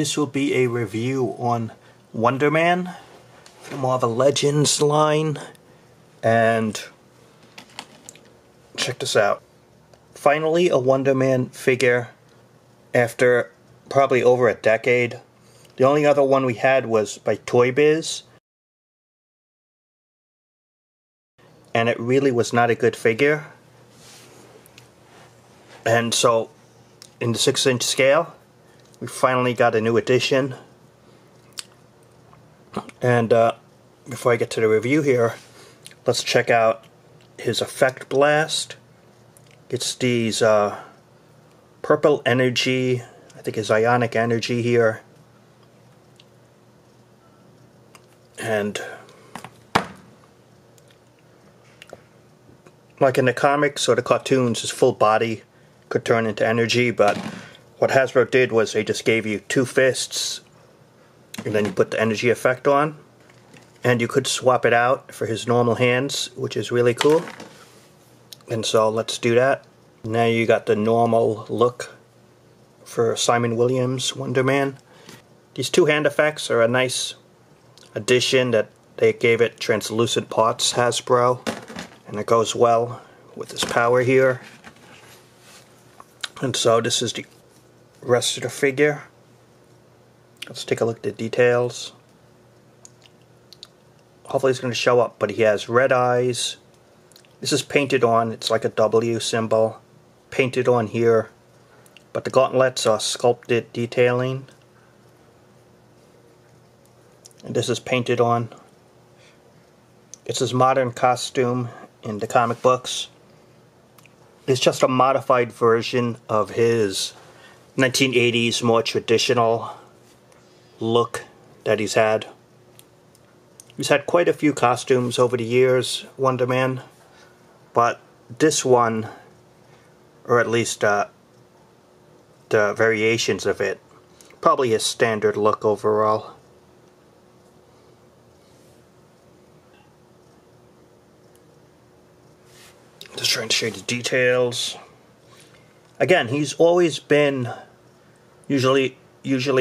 this will be a review on Wonder Man from all the Legends line, and check this out. Finally a Wonder Man figure after probably over a decade. The only other one we had was by Toy Biz, and it really was not a good figure. And so in the 6-inch scale, we finally got a new edition. And before I get to the review here, let's check out his effect blast. It's these purple energy, I think his ionic energy here. And like in the comics or the cartoons, his full body could turn into energy, but what Hasbro did was they just gave you 2 fists, and then you put the energy effect on, and you could swap it out for his normal hands, which is really cool. And so let's do that. Now you got the normal look for Simon Williams Wonder Man. These 2 hand effects are a nice addition that they gave it translucent parts, Hasbro, and it goes well with his power here. And so this is the rest of the figure. Let's take a look at the details. Hopefully it's going to show up, but he has red eyes. This is painted on, it's like a W symbol, painted on here, but the gauntlets are sculpted detailing. And this is painted on. It's his modern costume in the comic books. It's just a modified version of his 1980s more traditional look that he's had. He's had quite a few costumes over the years, Wonder Man, but this one, or at least the variations of it, probably his standard look overall. Just trying to show you the details. Again, he's always been usually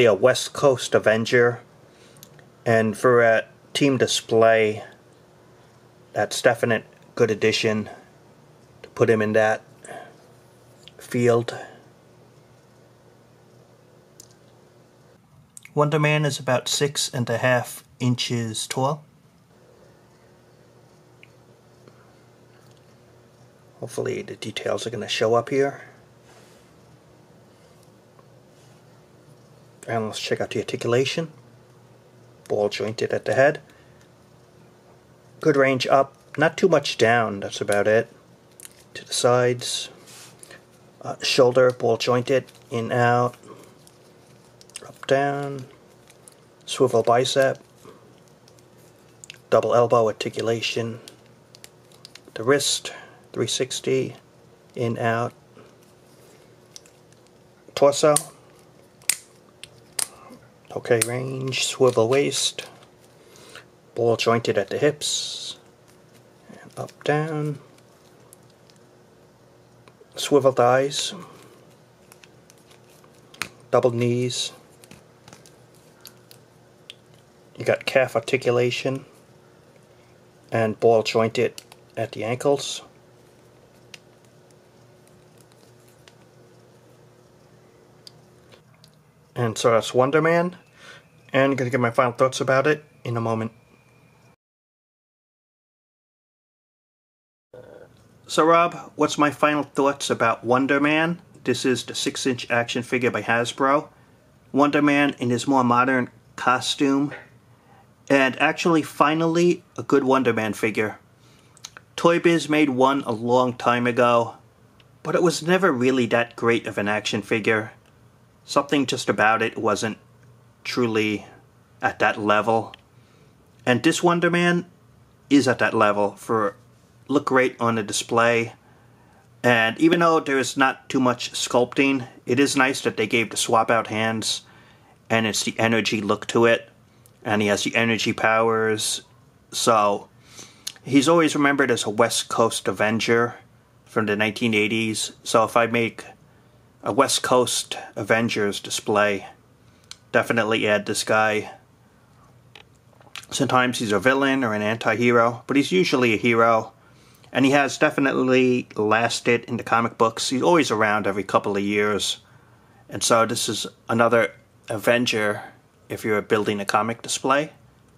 a West Coast Avenger, and for a team display, that's definite good addition to put him in that field. Wonder Man is about 6.5 inches tall. Hopefully the details are going to show up here. And let's check out the articulation. Ball jointed at the head. Good range up, not too much down, that's about it. To the sides. Shoulder, ball jointed, in, out. Up, down. Swivel bicep. Double elbow articulation. The wrist. 360, in, out. Torso. Okay range, swivel waist. Ball jointed at the hips. And up, down. Swivel thighs. Double knees. You got calf articulation. And ball jointed at the ankles. And so that's Wonder Man, and I'm going to give my final thoughts about it in a moment. So Rob, what's my final thoughts about Wonder Man? This is the 6-inch action figure by Hasbro. Wonder Man in his more modern costume, and actually finally a good Wonder Man figure. Toy Biz made one a long time ago, but it was never really that great of an action figure. Something just about it wasn't truly at that level. And this Wonder Man is at that level for look great on the display. And even though there is not too much sculpting, it is nice that they gave the swap out hands and it's the energy look to it. And he has the energy powers. So he's always remembered as a West Coast Avenger from the 1980s. So if I make a West Coast Avengers display, definitely add this guy. Sometimes he's a villain or an anti-hero, but he's usually a hero. And he has definitely lasted in the comic books. He's always around every couple of years. And so this is another Avenger if you're building a comic display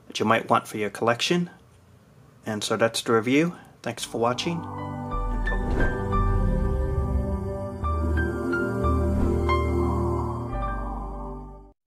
that you might want for your collection. And so that's the review. Thanks for watching.